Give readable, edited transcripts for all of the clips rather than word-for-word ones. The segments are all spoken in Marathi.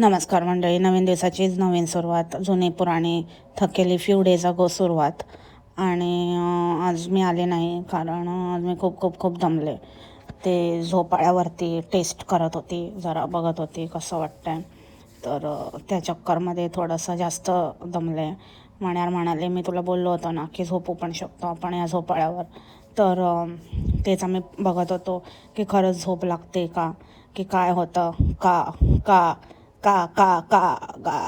नमस्कार मंडळी. नवीन दिवसाचीच नवीन सुरुवात, जुनी पुराणी थकेली फ्यू डेज अगो सुरुवात. आणि आज मी आले नाही कारण आज मी खूप खूप खूप दमले. ते झोपाळ्यावरती टेस्ट करत होती, जरा बघत होती कसं वाटतंय. तर त्या चक्करमध्ये थोडंसं जास्त दमले. मण्यार म्हणाले मी तुला बोललो होतो ना की झोपू पण शकतो आपण या झोपाळ्यावर. तर तेच आम्ही बघत होतो की खरंच झोप लागते का, की काय होतं का का का का का का.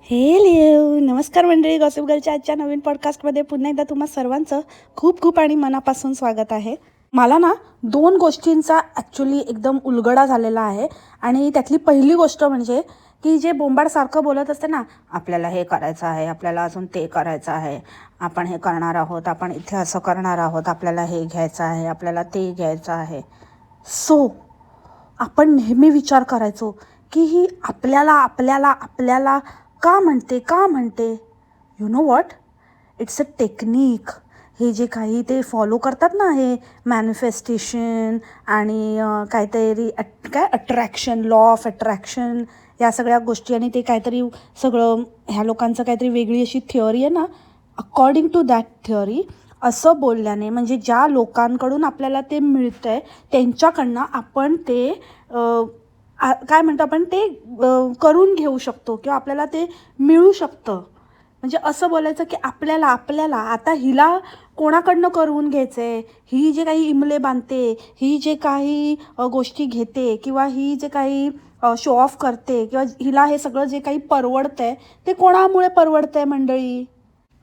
हेल्लो, नमस्कार मंडळी. गॉसिप गर्लच्या आजच्या नवीन पॉडकास्टमध्ये पुन्हा एकदा तुम्हा सर्वांचं खूप खूप आणि मनापासून स्वागत आहे. मला ना 2 गोष्टींचा ॲक्च्युली एकदम उलगडा झालेला आहे. आणि त्यातली पहिली गोष्ट म्हणजे की जे बोंबाडसारखं बोलत असते ना, आपल्याला हे करायचं आहे, आपल्याला अजून ते करायचं आहे, आपण हे करणार आहोत, आपण इथे असं करणार आहोत, आपल्याला हे घ्यायचं आहे, आपल्याला ते घ्यायचं आहे. सो आपण नेहमी विचार करायचो की ही आपल्याला आपल्याला आपल्याला का म्हणते. You know what, it's a technique. हे जे काही ते फॉलो करतात ना, हे मॅनिफेस्टेशन आणि काहीतरी काय अट्रॅक्शन, लॉ ऑफ अट्रॅक्शन, या सगळ्या गोष्टी. आणि ते काहीतरी सगळं ह्या लोकांचं काहीतरी वेगळी अशी थिअरी आहे ना. अकॉर्डिंग टू दॅट थिअरी असं बोलल्याने, म्हणजे ज्या लोकांकडून आपल्याला ते मिळतं आहे त्यांच्याकडनं आपण ते काय म्हणतो आपण ते करून घेऊ शकतो किंवा आपल्याला ते मिळू शकतं. म्हणजे असं बोलायचं की आपल्याला आता हिला कोणाकडनं करून घ्यायचं आहे, ही जे काही इमले बांधते, ही जे काही गोष्टी घेते, किंवा ही जे काही शो ऑफ करते, किंवा हिला हे सगळं जे काही परवडतं आहे ते कोणामुळे परवडतं आहे मंडळी?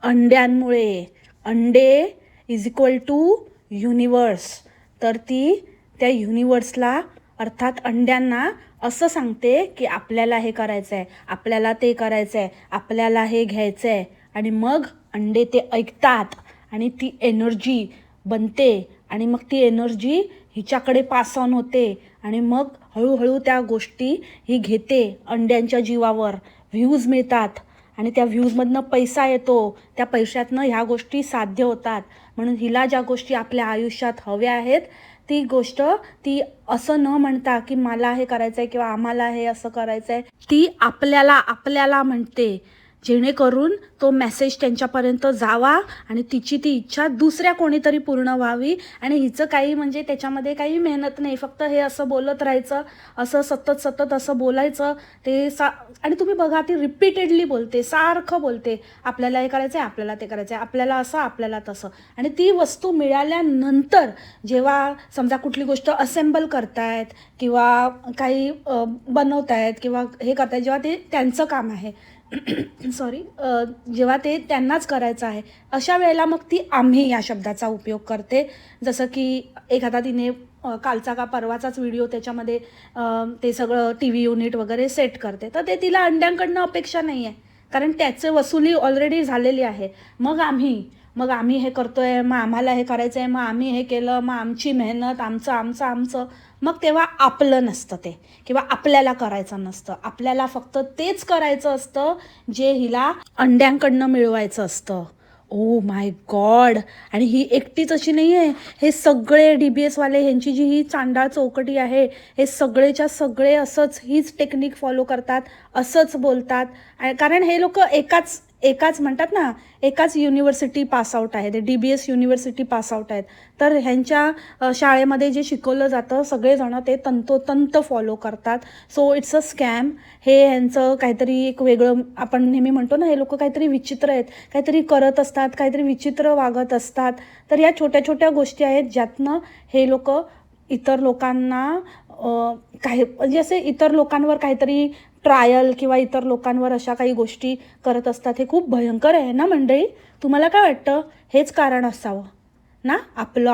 अंड्यांमुळे. अंडे इज इक्वल टू युनिवर्स. तर ती त्या युनिवर्सला अर्थात अंड्यांना असं सांगते की आपल्याला हे करायचं आहे, आपल्याला ते करायचं आहे, आपल्याला हे घ्यायचं आहे. आणि मग अंडे ते ऐकतात आणि ती एनर्जी बनते. आणि मग ती एनर्जी हिच्याकडे पास ऑन होते. आणि मग हळूहळू त्या गोष्टी ही घेते. अंड्यांच्या जीवावर व्ह्यूज मिळतात आणि त्या व्ह्यूजमधनं पैसा येतो. त्या पैशातनं ह्या गोष्टी साध्य होतात. म्हणून हिला ज्या गोष्टी आपल्या आयुष्यात हव्या आहेत ती गोष्ट ती असं न म्हणता की मला हे करायचं आहे किंवा आम्हाला हे असं करायचं आहे, ती आपल्याला म्हणते, जेणेकरून तो मेसेज त्यांच्यापर्यंत जावा आणि तिची ती इच्छा दुसऱ्या कोणीतरी पूर्ण व्हावी. आणि हिचं काही म्हणजे त्याच्यामध्ये काही मेहनत नाही, फक्त हे असं बोलत राहायचं, असं सतत असं बोलायचं. ते आणि तुम्ही बघा ती रिपीटेडली बोलते, सारखं बोलते, आपल्याला हे करायचं आहे, आपल्याला ते करायचं आहे, आपल्याला असं, आपल्याला तसं. आणि ती वस्तू मिळाल्यानंतर जेव्हा समजा कुठली गोष्ट असेंबल करतायत किंवा काही बनवतायत किंवा हे करतायत, जेव्हा ते त्यांचं काम आहे सॉरी, जेव्हा ते त्यांनाच करायचं आहे, अशा वेळेला मग ती आम्ही या शब्दाचा उपयोग करते. जसं की एखादा तिने कालचा का परवाचाच व्हिडिओ, त्याच्यामध्ये ते सगळं टी व्ही युनिट वगैरे सेट करते, तर ते तिला अंड्यांकडनं अपेक्षा नाही आहे, कारण त्याचे वसुली ऑलरेडी झालेली आहे. मग आम्ही हे करतोय, मग आम्हाला हे करायचं आहे, मग आम्ही हे केलं, मग आमची मेहनत, आमचं. मग तेव्हा आपलं नसतं ते, किंवा आपल्याला करायचं नसतं. आपल्याला फक्त तेच करायचं असतं जे हिला अंड्यांकडनं मिळवायचं असतं. Oh my God. आणि ही एकटीच अशी नाही आहे, हे सगळे DBS वाले, ह्यांची जी ही चांडाळ चौकटी आहे, हे सगळेच्या सगळे असंच, हीच टेक्निक फॉलो करतात, असंच बोलतात. कारण हे लोक एकाच म्हणतात ना, एकाच युनिव्हर्सिटी पासआउट आहे, ते DBS युनिव्हर्सिटी पासआउट आहेत. तर ह्यांच्या शाळेमध्ये जे शिकवलं जातं सगळेजण ते तंतोतंत फॉलो करतात. So it's a scam. हे ह्यांचं काहीतरी एक वेगळं, आपण नेहमी म्हणतो ना, हे लोक काहीतरी विचित्र आहेत, काहीतरी करत असतात, काहीतरी विचित्र वागत असतात. तर या छोट्या छोट्या गोष्टी आहेत ज्यातनं हे लोक इतर लोकांना काही म्हणजे असे इतर लोकांवर काहीतरी ट्रायल किंवा इतर लोकांवर अशा काही गोष्टी करत असतात. हे खूप भयंकर आहे ना मंडळी. तुम्हाला काय वाटतं? हेच कारण असावं ना, आपलं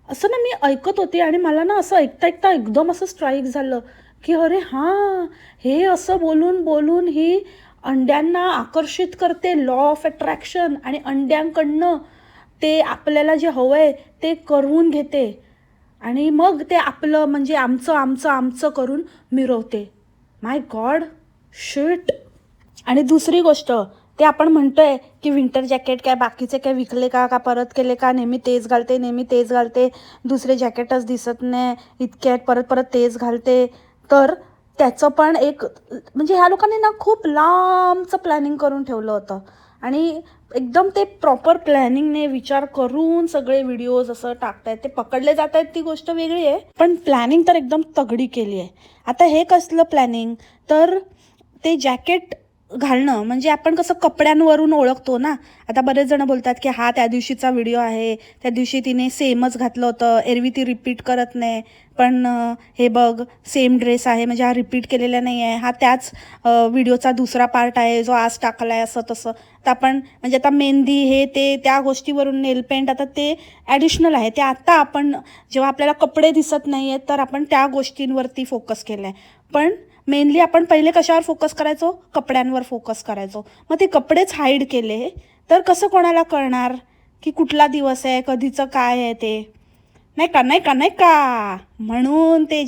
असं ना. मी ऐकत होते आणि मला ना असं ऐकता एकदम असं स्ट्राईक झालं की अरे हां, हे असं बोलून ही अंड्यांना आकर्षित करते, लॉ ऑफ अट्रॅक्शन, आणि अंड्यांकडनं ते आपल्याला जे हवं आहे ते करून घेते. आणि मग ते आपलं म्हणजे आमचं करून मिरवते. माय गॉड, शिट. आणि दुसरी गोष्ट, ते आपण म्हणतोय की विंटर जॅकेट काय बाकीचे काय विकले का परत केले का, नेहमी तेच घालते, दुसरे जॅकेटच दिसत नाही, इतके आहेत परत परत तेच घालते. तर त्याचं पण एक म्हणजे ह्या लोकांनी ना खूप लांबचं प्लॅनिंग करून ठेवलं होतं आणि एकदम ते प्रॉपर प्लॅनिंगने विचार करून सगळे व्हिडिओज असं टाकतायत. ते पकडले जात आहेत ती गोष्ट वेगळी आहे, पण प्लॅनिंग तर एकदम तगडी केली आहे. आता हे कसलं प्लॅनिंग, तर ते जॅकेट घालणं म्हणजे आपण कसं कपड्यांवरून ओळखतो ना. आता बरेच जण बोलतात की हा त्या दिवशीचा व्हिडिओ आहे, त्या दिवशी तिने सेमच घातलं होतं, एरवी ती रिपीट करत नाही, पण हे बघ सेम ड्रेस आहे म्हणजे हा रिपीट केलेला नाही आहे, हा त्याच व्हिडिओचा दुसरा पार्ट आहे जो आज टाकला आहे, असं तसं. तर आपण म्हणजे आता मेहंदी हे ते त्या गोष्टीवरून नेल पेंट आता ते ॲडिशनल आहे, ते आता आपण जेव्हा आपल्याला कपडे दिसत नाही आहेत तर आपण त्या गोष्टींवरती फोकस केला आहे. पण मेनली आपण पहिले कशावर फोकस करायचो, कपड्यांवर फोकस करायचो. मग ते कपडेच हाईड केले तर कसं कोणाला कळणार की कुठला दिवस आहे, कधीचं काय आहे ते. नाही का म्हणून ते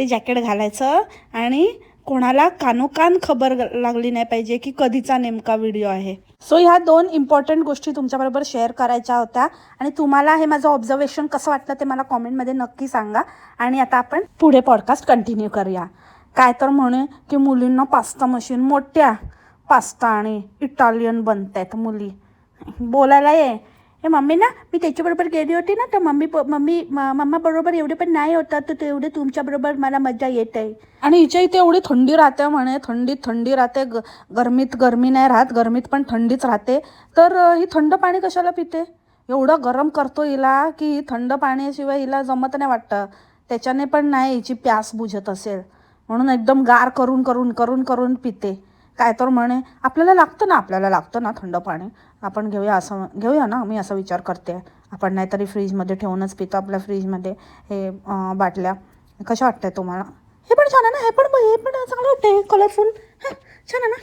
जॅकेट घालायचं आणि कोणाला कानोकान खबर लागली नाही पाहिजे की कधीचा नेमका व्हिडिओ आहे. सो ह्या 2 इम्पॉर्टंट गोष्टी तुमच्याबरोबर शेअर करायच्या होत्या आणि तुम्हाला हे माझं ऑब्झर्वेशन कसं वाटलं ते मला कॉमेंटमध्ये नक्की सांगा. आणि आता आपण पुढे पॉडकास्ट कंटिन्यू करूया. काय तर म्हणू की मुलींना पास्ता मशीन, मोठ्या पास्ता आणि इटालियन बनत आहेत मुली. बोलायला हे मम्मी ना मी त्याच्याबरोबर गेली होती ना तर मम्मा बरोबर एवढे पण नाही होतात, तर तेवढे तुमच्याबरोबर मला मजा येत आहे. आणि हिच्या इथे एवढी थंडी राहते म्हणे, थंडी राहते, गरमीत गरमी नाही राहत, गरमीत पण थंडीच राहते. तर ही थंड पाणी कशाला पिते, एवढं गरम करतो हिला की थंड पाण्याशिवाय हिला जमत नाही वाटतं. त्याच्याने पण नाही हिची प्यास बुझत असेल म्हणून एकदम गार करून करून करून करून पिते. काय तर म्हणे आपल्याला लागतं ना थंड पाणी, आपण घेऊया ना, मी असा विचार करते. आपण नाहीतरी फ्रीजमध्ये ठेवूनच पितो, आपल्या फ्रीजमध्ये हे बाटल्या. कशा वाटतंय तुम्हाला? हे पण छान आहे ना, हे पण चांगलं वाटतंय, कलरफुल, छान आहे ना.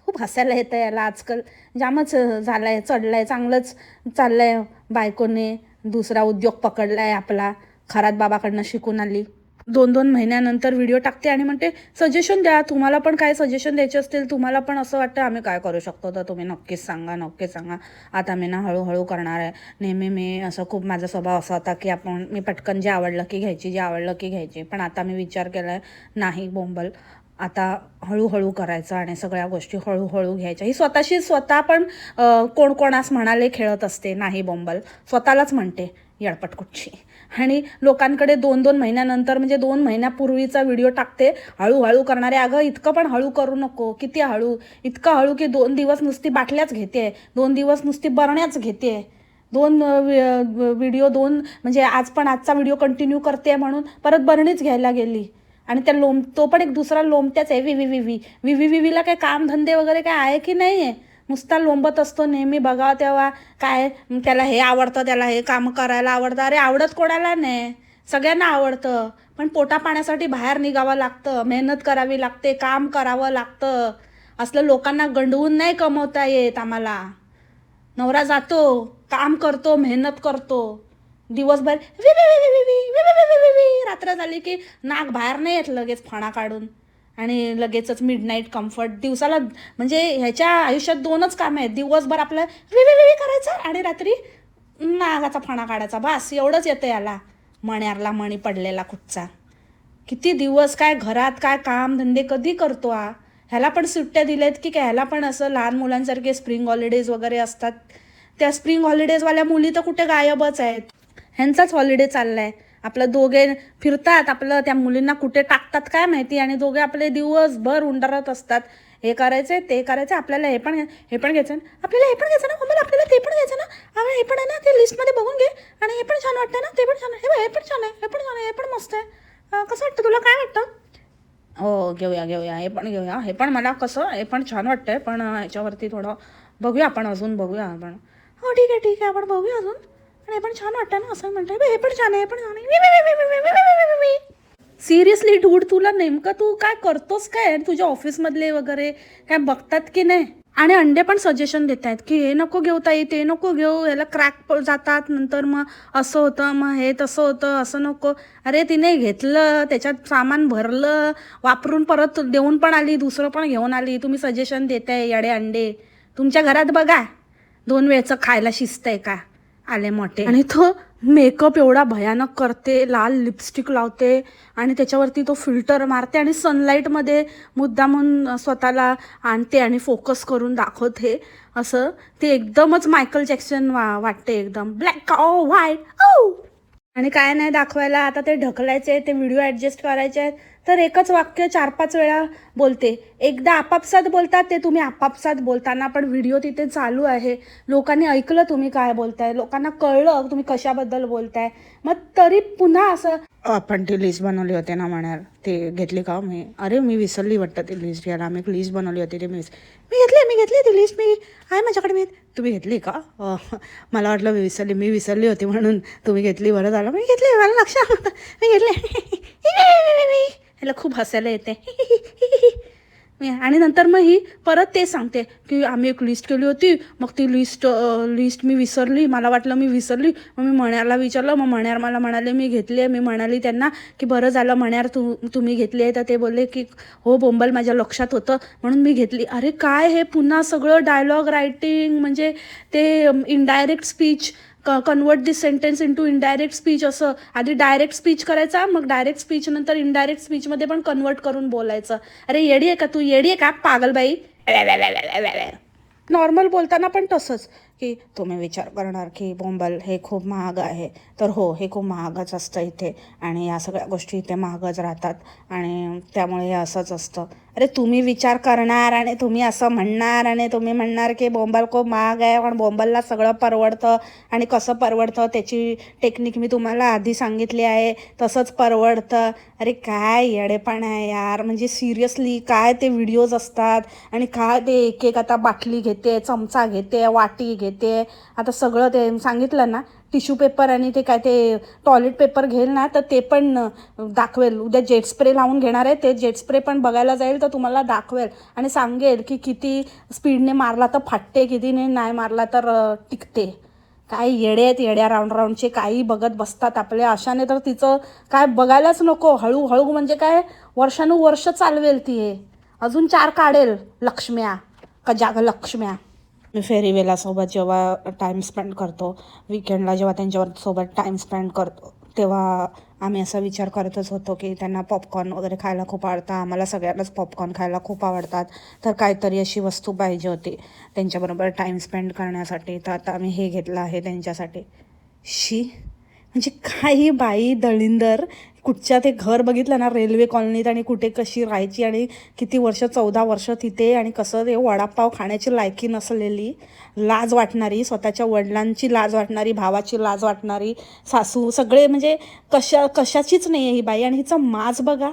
खूप हसायला येतं याला आजकाल, जामच झालंय, चढलंय, चांगलंच चाललंय. बायकोने दुसरा उद्योग पकडलाय आपला, खरात बाबाकडनं शिकून आली. 2-2 महिन्यानंतर व्हिडिओ टाकते आणि म्हणते सजेशन द्या, तुम्हाला पण काय सजेशन द्यायचे असतील, तुम्हाला पण असं वाटतं आम्ही काय करू शकतो तर तुम्ही नक्कीच सांगा. आता मी ना हळूहळू करणार आहे. नेहमी मी असं खूप माझा स्वभाव असा होता की मी पटकन जे आवडलं की घ्यायची, पण आता मी विचार केला आहे नाही बोंबल, आता हळूहळू करायचं आणि सगळ्या गोष्टी हळूहळू घ्यायच्या. ही स्वतः पण कोणास म्हणाले खेळत असते, नाही बोंबल, स्वतःलाच म्हणते येडपट कुठची. आणि लोकांकडे 2-2 महिन्यानंतर म्हणजे 2 महिन्यापूर्वीचा व्हिडिओ टाकते हळूहळू करणारे. अगं इतकं पण हळू करू नको, किती हळू, इतकं हळू की 2 दिवस नुसती बाटल्याच घेते, 2 दिवस नुसती बरण्याच घेते, 2 व्हिडिओ 2 म्हणजे आजचा व्हिडिओ कंटिन्यू करते म्हणून परत बरणीच घ्यायला गेली. आणि तो पण एक दुसरा लोंबत्याच आहे, विवीला काय कामधंदे वगैरे काय आहे की नाही आहे, नुसता लोंबत असतो नेहमी. बघा तेव्हा काय त्याला हे आवडतं, त्याला हे काम करायला आवडतं. अरे आवडत कोणाला नाही, सगळ्यांना आवडतं, पण पोटा पाण्यासाठी बाहेर निघावं लागतं, मेहनत करावी लागते, काम करावं लागतं. असलं लोकांना गंडवून नाही कमवता येत आम्हाला. नवरा जातो, काम करतो, मेहनत करतो, दिवसभर रात्र झाली की नाक बाहेर नाही येत लगेच फणा काढून, आणि लगेचच मिडनाईट कम्फर्ट. दिवसाला म्हणजे ह्याच्या आयुष्यात 2च काम आहेत, दिवसभर आपलं करायचं आणि रात्री नागाचा फणा काढायचा, बस एवढंच येतं याला. मण्यारला मणी पडलेला कुठचा, किती दिवस काय घरात काय काम धंदे कधी करतो हा. ह्याला पण सुट्ट्या दिल्यात की काय, ह्याला पण असं लहान मुलांसारखे स्प्रिंग हॉलिडेज वगैरे असतात. त्या स्प्रिंग हॉलिडेजवाल्या मुली तर कुठे गायबच आहेत, ह्यांचाच हॉलिडे चाललाय. आपलं दोघे फिरतात, आपलं त्या मुलींना कुठे टाकतात काय माहिती, आणि दोघे आपले दिवसभर उंडरत असतात. हे करायचे ते करायचे, आपल्याला हे पण घ्यायचं ना, आपल्याला आपल्याला ते पण घ्यायचं ना, हे पण आहे ना, ते लिस्टमध्ये बघून घे, आणि हे पण छान वाटतं ना, ते पण छान आहे, हे पण छान आहे, हे पण मस्त आहे. कसं वाटतं तुला, काय वाटतं? हो घेऊया, हे पण मला कसं, हे पण छान वाटतंय, पण ह्याच्यावरती थोडं बघूया आपण, अजून बघूया आपण. हो ठीक आहे आपण बघूया अजून, आणि हे पण छान वाटतं ना, असं म्हणतंय, हे पण छान आहे. सिरियसली डूड, तुला नेमकं तू काय करतोस काय, तुझ्या ऑफिसमधले वगैरे काय बघतात की नाही? आणि अंडे पण सजेशन देत आहेत की हे नको घेऊ ताई, ते नको घेऊ, याला क्रॅक जातात, नंतर मग असं होतं, मग हे तसं होतं, असं नको. अरे तिने घेतलं, त्याच्यात सामान भरलं, वापरून परत देऊन पण आली, दुसरं पण घेऊन आली, तुम्ही सजेशन देताय येडे अंडे. तुमच्या घरात बघा 2 वेळचं खायला शिस्त आहे का, आले मोठे. आणि तो मेकअप एवढा भयानक करते, लाल लिपस्टिक लावते आणि त्याच्यावरती तो फिल्टर मारते आणि सनलाईटमध्ये मुद्दामून स्वतःला आणते आणि फोकस करून दाखवते. असं ते एकदमच मायकल जॅक्सन वाटते, एकदम ब्लॅक ओ व्हाईट ओ. आणि काय नाही दाखवायला, आता ते ढकलायचे, ते व्हिडिओ ॲडजस्ट करायचे आहेत, तर एकच वाक्य 4-5 वेळा बोलते. एकदा आपापसात बोलतात ते, तुम्ही आपापसात बोलताना पण व्हिडिओ तिथे चालू आहे, लोकांनी ऐकलं तुम्ही काय बोलताय, लोकांना कळलं तुम्ही कशाबद्दल बोलताय, मग तरी पुन्हा असं आपण ती लिस्ट बनवली होती ना म्हणाल, ते घेतली का मी, अरे मी विसरली वाटतं ती लिस्ट घ्यायला, आम्ही एक लिस्ट बनवली होती ती मी घेतली ती लिस्ट, मी आहे माझ्याकडे, मी तुम्ही घेतली का, मला वाटलं मी विसरली होती म्हणून तुम्ही घेतली, बरं झालं मी घेतली, मला लक्षात नव्हतं मी घेतली. ह्याला खूप हसायला येते. आणि नंतर मग ही परत ते सांगते की आम्ही एक लिस्ट केली होती, मग ती लिस्ट मी विसरली, मला वाटलं मी विसरली, मग मी मण्याला विचारलं, मग मण्यार मला म्हणाले मी घेतली आहे. मी म्हणाली त्यांना की बरं झालं मण्यार तुम्ही घेतली आहे, तर ते बोलले की हो बोंबल माझ्या लक्षात होतं म्हणून मी घेतली. अरे काय हे पुन्हा सगळं डायलॉग रायटिंग, म्हणजे ते इनडायरेक्ट स्पीच, कन्वर्ट दिस सेंटेन्स इंटू इनडायरेक्ट स्पीच, असं आधी डायरेक्ट स्पीच करायचा, मग डायरेक्ट स्पीच नंतर इनडायरेक्ट स्पीचमध्ये पण कन्वर्ट करून बोलायचं. अरे येडी आहे का तू, येडी आहे का पागलबाई. नॉर्मल बोलताना पण तसंच की तुम्ही विचार करणार की बोंबल हे खूप महाग आहे, तर हो हे खूप महागच असतं इथे आणि या सगळ्या गोष्टी इथे महागच राहतात आणि त्यामुळे हे असंच असतं. अरे तुम्ही विचार करणार आणि तुम्ही असं म्हणणार आणि तुम्ही म्हणणार की बोंबल खूप महाग आहे, पण बोंबलला सगळं परवडतं आणि कसं परवडतं त्याची टेक्निक मी तुम्हाला आधी सांगितली आहे, तसंच परवडतं. अरे काय येडेपण आहे यार, म्हणजे सिरियसली काय ते व्हिडिओज असतात आणि काय ते एक आता बाटली घेते, चमचा घेते, वाटी घेते, आता सगळं ते सांगितलं ना, टिश्यू पेपर आणि ते काय ते टॉयलेट पेपर घेईल ना, तर ते पण दाखवेल. उद्या जेट स्प्रे लावून घेणार आहे, ते जेट स्प्रे पण बघायला जाईल तर तुम्हाला दाखवेल आणि सांगेल की किती स्पीडने मारला तर फाटते, कितीने नाही मारला तर टिकते. काय येडे आहेत, येड्या राऊंडचे काही बघत बसतात आपल्या अशाने, तर तिचं काय बघायलाच नको. हळूहळू म्हणजे काय वर्षानुवर्ष चालवेल ती, हे अजून 4 काढेल लक्ष्म्या का जाग लक्ष्म्या. मी फेरीवेलासोबत जेव्हा टाईम स्पेंड करतो, विकेंडला जेव्हा त्यांच्यावर सोबत टाईम स्पेंड करतो, तेव्हा आम्ही असा विचार करतच होतो की त्यांना पॉपकॉर्न वगैरे खायला खूप आवडतं, आम्हाला सगळ्यांनाच पॉपकॉर्न खायला खूप आवडतात, तर काहीतरी अशी वस्तू पाहिजे होती त्यांच्याबरोबर टाईम स्पेंड करण्यासाठी, तर आता आम्ही हे घेतलं आहे त्यांच्यासाठी. म्हणजे काही बाई दळिंदर, कुठच्या ते घर बघितलं ना रेल्वे कॉलनीत, आणि कुठे कशी राहायची आणि किती वर्ष 14 वर्ष तिथे, आणि कसं ते वडापाव खाण्याची लायकी नसलेली, लाज वाटणारी, स्वतःच्या वडिलांची लाज वाटणारी, भावाची लाज वाटणारी सासू, सगळे म्हणजे कशाचीच नाही आहे ही बाई. आणि हिचं माज बघा,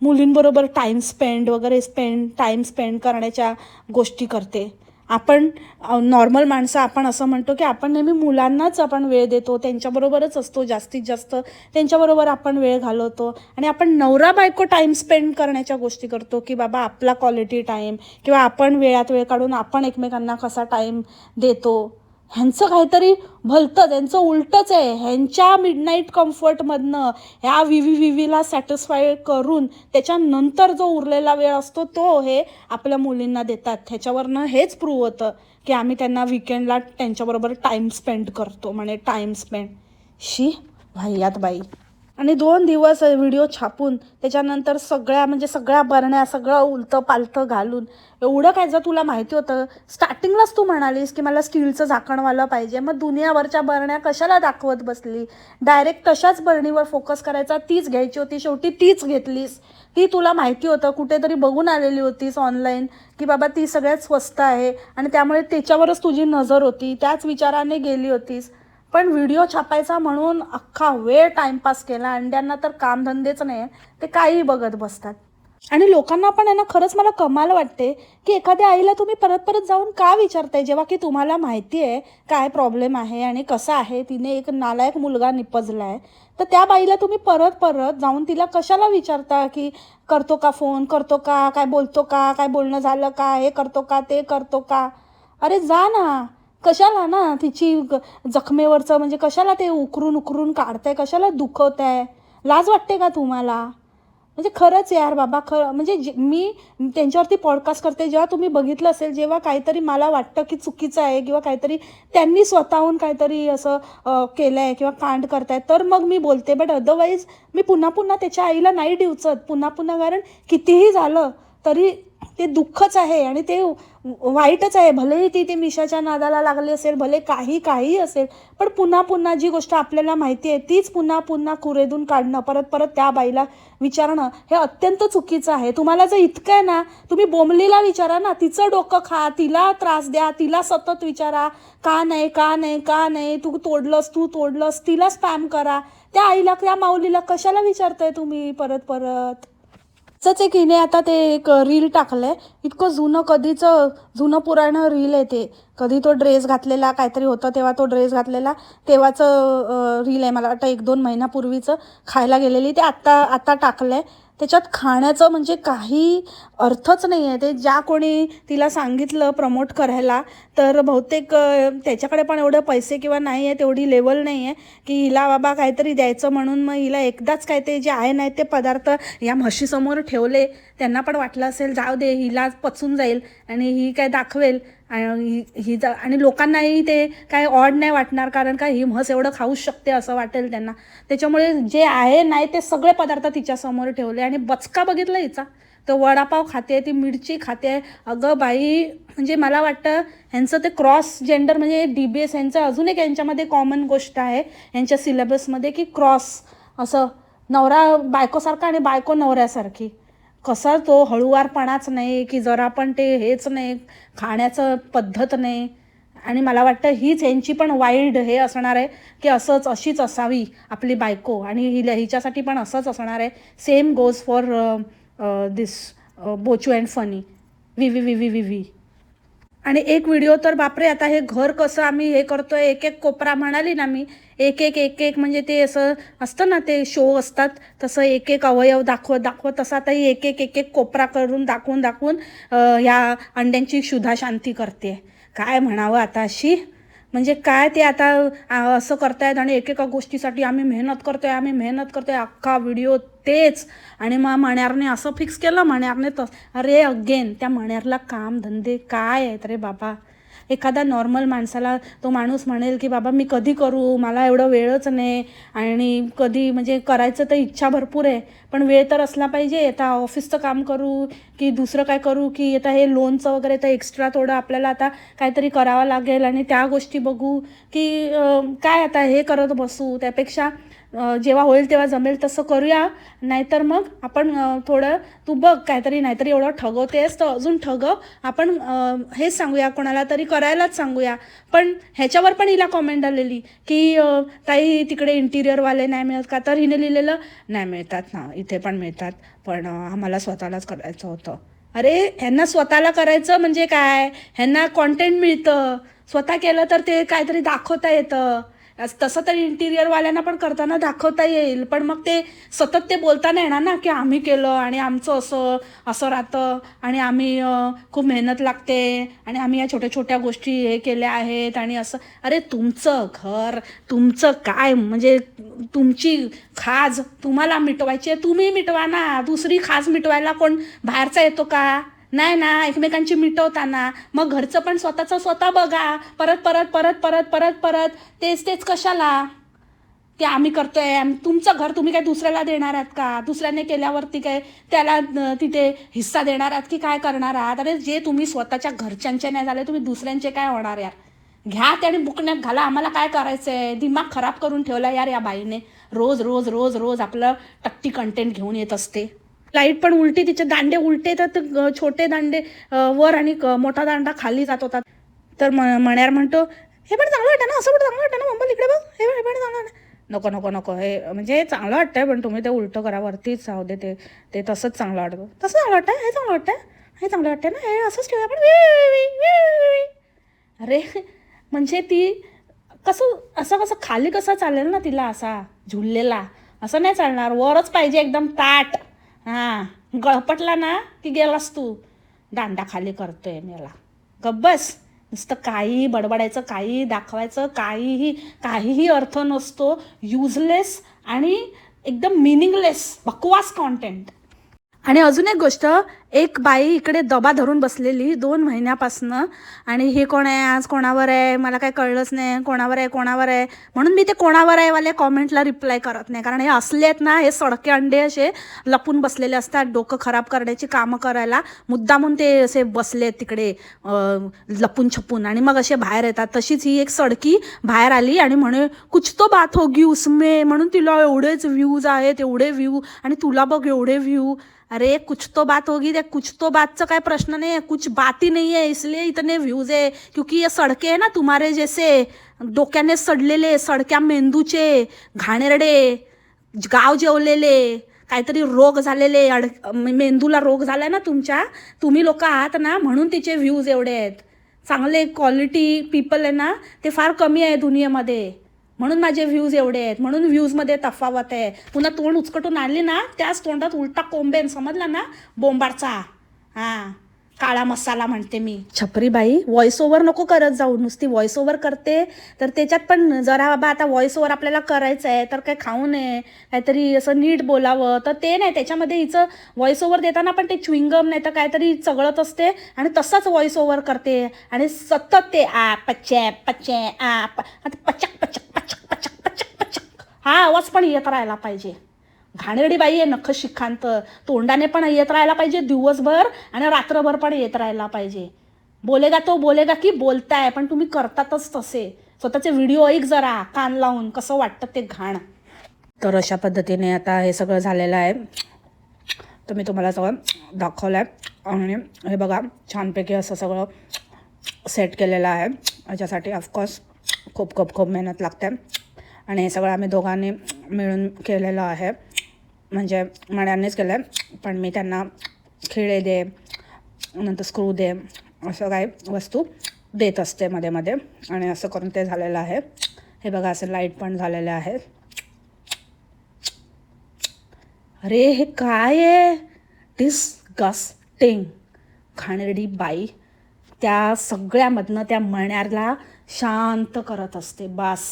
मुलींबरोबर टाईम स्पेंड करण्याच्या गोष्टी करते. आपण नॉर्मल माणसं आपण असं म्हणतो की आपण नेहमी मुलांनाच आपण वेळ देतो, त्यांच्याबरोबरच असतो, जास्तीत जास्त त्यांच्याबरोबर आपण वेळ घालवतो, आणि आपण नवरा बायको टाईम स्पेंड करण्याच्या गोष्टी करतो की बाबा आपला क्वालिटी टाईम, किंवा आपण वेळात वेळ काढून आपण एकमेकांना कसा टाईम देतो. ह्यांचं काहीतरी भलतं, त्यांचं उलटंच आहे. ह्यांच्या मिडनाईट कम्फर्टमधनं ह्या विवीला सॅटिस्फाय करून त्याच्यानंतर जो उरलेला वेळ असतो तो हे आपल्या मुलींना देतात. ह्याच्यावरनं हेच प्रूव्ह होतं की आम्ही त्यांना विकेंडला त्यांच्याबरोबर टाईम स्पेंड करतो, म्हणे टाईम स्पेंड. भाईयात बाई. आणि 2 दिवस व्हिडिओ छापून त्याच्यानंतर सगळ्या बरण्या, सगळं उलतं पालतं घालून, एवढं काय जर तुला माहिती होतं, स्टार्टिंगलाच तू म्हणालीस की मला स्टीलचं झाकणवालं पाहिजे, मग दुनियाभरच्या बरण्या कशाला दाखवत बसली, डायरेक्ट तशाच बरणीवर फोकस करायचा, तीच घ्यायची होती, शेवटी तीच घेतलीस. ती तुला माहिती होतं, कुठेतरी बघून आलेली होतीस ऑनलाईन की बाबा ती सगळ्यात स्वस्त आहे, आणि त्यामुळे त्याच्यावरच तुझी नजर होती, त्याच विचाराने गेली होतीस. पण व्हिडिओ छापायचा म्हणून अख्खा वेळ टाईमपास केला. अंड्यांना तर कामधंदेच नाही, ते काही बघत बसतात. आणि लोकांना पण आहे ना, खरंच मला कमाल वाटते, की एखाद्या आईला तुम्ही परत परत जाऊन का विचारताय, जेव्हा की तुम्हाला माहिती आहे काय प्रॉब्लेम आहे आणि कसं आहे, तिने एक नालायक मुलगा निपजला आहे. तर त्या बाईला तुम्ही परत परत जाऊन तिला कशाला विचारता, की करतो का फोन, करतो का, काय बोलतो का, काय बोलणं झालं का, हे करतो का, ते करतो का. अरे जा ना. कशाला ना तिची जखमेवरचं म्हणजे कशाला ते उकरून उकरून काढताय, कशाला दुखवताय. लाज वाटते का तुम्हाला? म्हणजे खरंच यार बाबा, म्हणजे मी त्यांच्यावरती पॉडकास्ट करते, जेव्हा तुम्ही बघितलं असेल, जेव्हा काहीतरी मला वाटतं की चुकीचं आहे किंवा काहीतरी त्यांनी स्वतःहून काहीतरी असं केलं आहे किंवा कांड करतायत, तर मग मी बोलते. बट अदरवाईज मी पुन्हा पुन्हा त्याच्या आईला नाही डिवचत पुन्हा पुन्हा, कारण कितीही झालं तरी ते दुःखच आहे आणि ते वाईटच आहे. भलेही ती मिशाच्या नादाला लागली असेल, भले काही असेल, पण पुन्हा पुन्हा जी गोष्ट आपल्याला माहिती आहे तीच पुन्हा पुन्हा कुरेदून काढणं, परत परत त्या बाईला विचारणं, हे अत्यंत चुकीचं आहे. तुम्हाला जर इतकं आहे ना, तुम्ही बोमलीला विचारा ना, तिचं डोकं खा, तिला त्रास द्या, तिला सतत विचारा का नाही का नाही का नाही, तू तोडलंस, तिला स्पॅम करा. त्या आईला, त्या माऊलीला कशाला विचारताय तुम्ही परत परत. असंच एक हिने आता ते एक रील टाकलंय, इतकं जुनं पुराणं रील आहे ते. कधी तो ड्रेस घातलेला काहीतरी होतं, तेव्हा तो ड्रेस घातलेला तेव्हाचं रील आहे, मला वाटतं 1-2 महिन्यापूर्वीचं. खायला गेलेली ते आत्ता टाकलंय. त्याच्यात खाण्याचं म्हणजे काही अर्थच नाही आहे. ते ज्या कोणी तिला सांगितलं प्रमोट करायला, तर बहुतेक त्याच्याकडे पण एवढं पैसे किंवा नाही आहे, तेवढी लेवल नाही आहे की हिला बाबा काहीतरी द्यायचं म्हणून मग हिला एकदाच काय ते जे आहे नाही ते पदार्थ या म्हशीसमोर ठेवले. त्यांना पण वाटलं असेल जाऊ दे, हिला पचून जाईल आणि ही काय दाखवेल आणि लोकांनाही ते काय ऑड नाही वाटणार, कारण का ही म्हस एवढं खाऊच शकते असं वाटेल त्यांना. त्याच्यामुळे जे आहे नाही ते सगळे पदार्थ तिच्यासमोर ठेवले आणि बचका बघितलं हिचा. तर वडापाव खाते, ती मिरची खाते. अगं बाई, म्हणजे मला वाटतं ह्यांचं ते क्रॉस जेंडर म्हणजे DBS यांचं अजून एक यांच्यामध्ये कॉमन गोष्ट आहे यांच्या सिलेबसमध्ये, की क्रॉस असं नवरा बायकोसारखा आणि बायको नवऱ्यासारखी. कसा तो हळुवारपणाच नाही, की जरा पण ते हेच नाही, खाण्याचं पद्धत नाही. आणि मला वाटतं हीच यांची पण वाईल्ड हे असणार आहे, की अशीच असावी आपली बायको, आणि हिच्यासाठी पण असंच असणार आहे. सेम गोज फॉर दिस बोचू अँड फनी वी. आणि एक व्हिडिओ तर बापरे, आता हे घर कसं आम्ही हे करतोय, एक एक कोपरा म्हणाली ना मी, एक म्हणजे ते असं असतं ना, ते शो असतात तसं एक एक अवयव दाखवत तसं आता ही एक कोपरा करून दाखवून ह्या अंड्यांची क्षुधा शांती करते. काय म्हणावं आता अशी, म्हणजे काय ते आता असं करतायत आणि एकेका गोष्टीसाठी आम्ही मेहनत करतोय, अख्खा व्हिडिओ तेच. आणि मग मण्यारने असं फिक्स केलं, मण्यारने अरे अगेन त्या मण्यारला काम धंदे काय आहेत रे बाबा. एखादा नॉर्मल माणसाला तो माणूस म्हणेल की बाबा मी कधी करू, मला एवढं वेळच नाही, आणि कधी म्हणजे करायचं तर इच्छा भरपूर आहे, पण वेळ तर असला पाहिजे. आता ऑफिसचं काम करू की दुसरं काय करू, की आता हे लोनचं वगैरे तर एक्स्ट्रा थोडं आपल्याला आता काहीतरी करावं लागेल आणि त्या गोष्टी बघू, की काय आता हे करत बसू. त्यापेक्षा जेव्हा होईल तेव्हा जमेल तसं करूया, नाहीतर मग आपण थोडं तू बघ काहीतरी, नाहीतरी एवढं ठगवतेस तर अजून ठगव. आपण हेच सांगूया, कोणाला तरी करायलाच सांगूया. पण ह्याच्यावर पण हिला कॉमेंट आलेली की ताई तिकडे इंटिरियरवाले नाही मिळत का, तर हिने लिहिलेलं नाही मिळतात ना, इथे पण मिळतात, पण आम्हाला स्वतःलाच करायचं होतं. अरे ह्यांना स्वतःला करायचं म्हणजे काय, ह्यांना कॉन्टेंट मिळतं, स्वतः केलं तर ते काहीतरी दाखवता येतं. तसं तर इंटिरियरवाल्यांना पण करताना दाखवता येईल, पण मग ते सतत ते बोलताना येणार ना, की आम्ही केलं आणि आमचं असं राहतं आणि आम्ही खूप मेहनत लागते आणि आम्ही या छोट्या छोट्या गोष्टी हे केल्या आहेत आणि असं. अरे तुमचं घर, तुमचं काय म्हणजे तुमची खाज तुम्हाला मिटवायची आहे, तुम्ही मिटवा ना. दुसरी खाज मिटवायला कोण बाहेरचा येतो का? नाही ना, एकमेकांची मिटवताना मग घरचं पण स्वतःचं स्वतः बघा. परत तेच कशाला. ते आम्ही करतोय, तुमचं घर तुम्ही काय दुसऱ्याला देणार आहात का? दुसऱ्याने केल्यावरती काय त्याला तिथे हिस्सा देणार आहात की काय करणार आहात? अरे जे तुम्ही स्वतःच्या घरच्यांचे नाही झाले, तुम्ही दुसऱ्यांचे काय होणार यार. घ्या त्याने बुकण्यात घाला, आम्हाला काय करायचंय. दिमाग खराब करून ठेवला यार या बाईने. रोज आपलं टक्टी कंटेंट घेऊन येत असते. लाईट पण उलटी, तिचे दांडे उलटे, तर छोटे दांडे वर आणि मोठा दांडा खाली जात होता. तर मण्यार म्हणतो हे पण चांगलं वाटतं ना, असं पण चांगलं वाटतं ना, मम्मा इकडे बघ, हे पण चांगलं वाटतं. नको नको नको, हे म्हणजे चांगलं वाटतंय पण तुम्ही ते उलटं करा, वरतीच राहू दे, ते ते तसंच चांगलं वाटतं. तसं चांगलं वाटतं, हे चांगलं वाटतं, हे चांगलं वाटतं ना, हे असंच ठेवूया आपण. अरे म्हणजे ती कसं असं कसं खाली कसं चालेल ना तिला, असा झुललेला असं नाही चालणार, वरच पाहिजे एकदम ताट. हां, गळपटला ना की गेलास तू, दांडा खाली करतोय मला. गब्बस, नुसतं काहीही बडबडायचं, काहीही दाखवायचं, काहीही अर्थ नसतो, युजलेस आणि एकदम मिनिंगलेस बकवास कॉन्टेंट. आणि अजून एक गोष्ट, एक बाई इकडे दबा धरून बसलेली 2 महिन्यापासनं, आणि हे कोण आहे, आज कोणावर आहे, मला काय कळलंच नाही, कोणावर आहे कोणावर आहे. म्हणून मी ते कोणावर आहे वाले कॉमेंटला रिप्लाय करत नाही, कारण हे असले आहेत ना, हे सडके अंडे असे लपून बसलेले असतात डोकं खराब करण्याची कामं करायला, मुद्दामून ते असे बसले तिकडे लपून छपून, आणि मग असे बाहेर येतात. तशीच ही एक सडकी बाहेर आली आणि म्हणे कुछ तो बात होगी उसमें, म्हणून तिला एवढेच व्ह्यूज आहेत, एवढे व्ह्यू, आणि तुला बघ एवढे व्ह्यू. अरे कुछ तो बात होगी, त्या कुछ तो बातचा काय प्रश्न नहीं है, कुछ बात ही नहीं है, इसलिए इतने व्ह्यूज है, क्योंकि ये सडके है ना तुम्हारे जैसे डोक्याने सडलेले, सडक्या मेंदूचे घाणेरडे, गाव जेवलेले, काहीतरी रोग झालेले, मेंदूला रोग झालाय ना तुमच्या, तुम्ही लोक आहात ना, म्हणून तिचे व्ह्यूज एवढे आहेत. चांगले क्वालिटी पीपल आहे ना ते फार कमी आहे दुनियेमध्ये, म्हणून माझे व्ह्यूज एवढे आहेत, म्हणून व्ह्यूजमध्ये तफावत आहे. पुन्हा तोंड उचकटून आली ना, त्याच तोंडात उलटा कोंबेन, समजला ना, बोंबाडचा. हां, काळा मसाला म्हणते मी. छपरी बाई, व्हॉइस ओव्हर नको करत जाऊ, नुसती व्हॉइस ओव्हर करते तर त्याच्यात पण जरा बाबा, आता व्हॉइस ओव्हर आपल्याला करायचं आहे तर काय खाऊ नये, काहीतरी असं नीट बोलावं, तर ते नाही. त्याच्यामध्ये हिचं व्हॉइस ओव्हर देताना पण ते च्युइंगम नाही तर काहीतरी चगळत असते आणि तसाच व्हॉइस ओव्हर करते, आणि सतत ते पच्चे पच्चे पचक पचक पचक पचक पचक पचक, हा आवाज पण येत राहायला पाहिजे. घाणेरडी बाई आहे, नख शिखांत, तोंडाने पण येत राहायला पाहिजे दिवसभर आणि रात्रभर पण येत राहायला पाहिजे. बोलेगा तो बोलेगा की बोलताय, पण तुम्ही करतातच तसे. स्वतःचे व्हिडिओ ऐक जरा कान लावून, कसं वाटतं ते घाण. तर अशा पद्धतीने आता हे सगळं झालेलं आहे, तर मी तुम्हाला सगळं दाखवलं आहे. आणि हे बघा, छानपैकी असं सगळं सेट केलेलं आहे. याच्यासाठी ऑफकोर्स खूप खूप खूप मेहनत लागते, आणि हे सगळं आम्ही दोघांनी मिळून केलेलं आहे. म्हणजे मण्यांनीच केलं आहे, पण मी त्यांना खिळे दे, नंतर स्क्रू दे, असं काही वस्तू देत असते मध्ये मध्ये, आणि असं करून ते झालेलं आहे. हे बघा, असं लाईट पण झालेले आहे. अरे हे काय आहे, डिस्गस्टिंग. घाणेरडी बाई त्या सगळ्यामधनं त्या मण्याला शांत करत असते बास,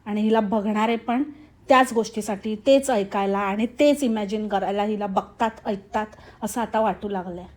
आणि हिला बघणारे पण त्याच गोष्टीसाठी, तेच ऐकायला आणि तेच इमॅजिन करायला हिला बघतात, ऐकतात, असं आता वाटू लागलं आहे.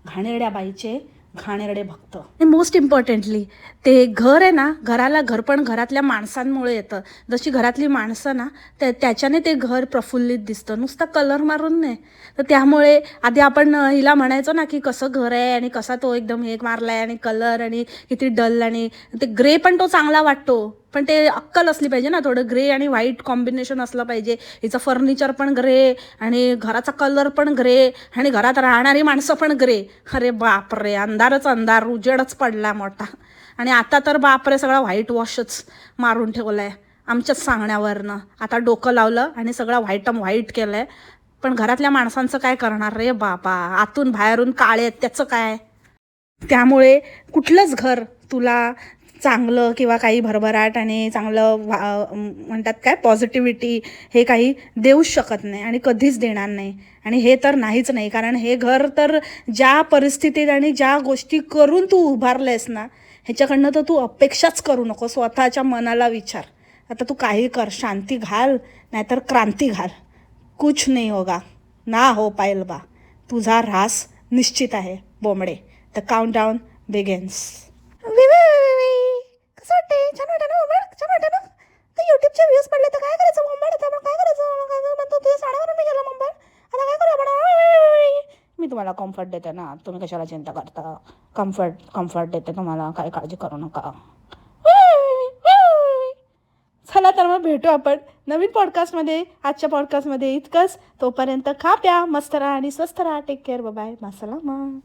घाणेरड्या बाईचे घाणेरडे भक्त. मोस्ट इम्पॉर्टंटली ते घर आहे ना, घराला घर पण घरातल्या माणसांमुळे येतं. जशी घरातली माणसं ना, त्याच्याने ते घर प्रफुल्लित दिसतं, नुसता कलर मारून नाही. तर त्यामुळे आधी आपण हिला म्हणायचो ना की कसं घर आहे आणि कसा तो एकदम हे मारला आहे, आणि कलर आणि किती डल, आणि ते ग्रे पण तो चांगला वाटतो, पण ते अक्कल असली पाहिजे ना, थोडं ग्रे आणि व्हाईट कॉम्बिनेशन असलं पाहिजे. हिचं फर्निचर पण ग्रे, आणि घराचा कलर पण ग्रे, आणि घरात राहणारी माणसं पण ग्रे. अरे बापरे, अंधारच अंधार, उजेडच पडला मोठा. आणि आता तर बापरे, सगळा व्हाईट वॉशच मारून ठेवला आहे आमच्याच सांगण्यावरनं. आता डोकं लावलं आणि सगळं व्हाईट केलं आहे. पण घरातल्या माणसांचं काय करणार रे बाबा, आतून बाहेरून काळे आहेत, त्याचं काय. त्यामुळे कुठलंच घर तुला चांगलं किंवा काही भरभराट आणि चांगलं म्हणतात काय पॉझिटिव्हिटी हे काही देऊच शकत नाही, आणि कधीच देणार नाही. आणि हे तर नाहीच नाही, कारण हे घर तर ज्या परिस्थितीत आणि ज्या गोष्टी करून तू उभारलेस ना, ह्याच्याकडनं तर तू अपेक्षाच करू नको. स्वतःच्या मनाला विचार, आता तू काही कर, शांती घाल नाहीतर क्रांती घाल, कुछ नहीं होगा, ना हो पायल बा, तुझा ऱ्हास निश्चित आहे बोंबडे. The countdown begins. कसं वाटते, छान वाटतं ना बोंबड, छान वाटतं ना. तर यूट्यूबचे व्ह्यूज पडले तर काय करायचं बोंबड, आता काय करायचं, तुझ्या साड्यावरून मी गेला बोंबड, आता काय करू आपण. मी तुम्हाला कम्फर्ट देते ना, तुम्ही कशाला चिंता करता. कम्फर्ट देते तुम्हाला, काही काळजी करू नका. चला तर मग भेटू आपण नवीन पॉडकास्टमध्ये. आजच्या पॉडकास्टमध्ये इतकंच. तोपर्यंत खा प्या, मस्त राहा आणि स्वस्त राहा. Take care, bye, मासलामा.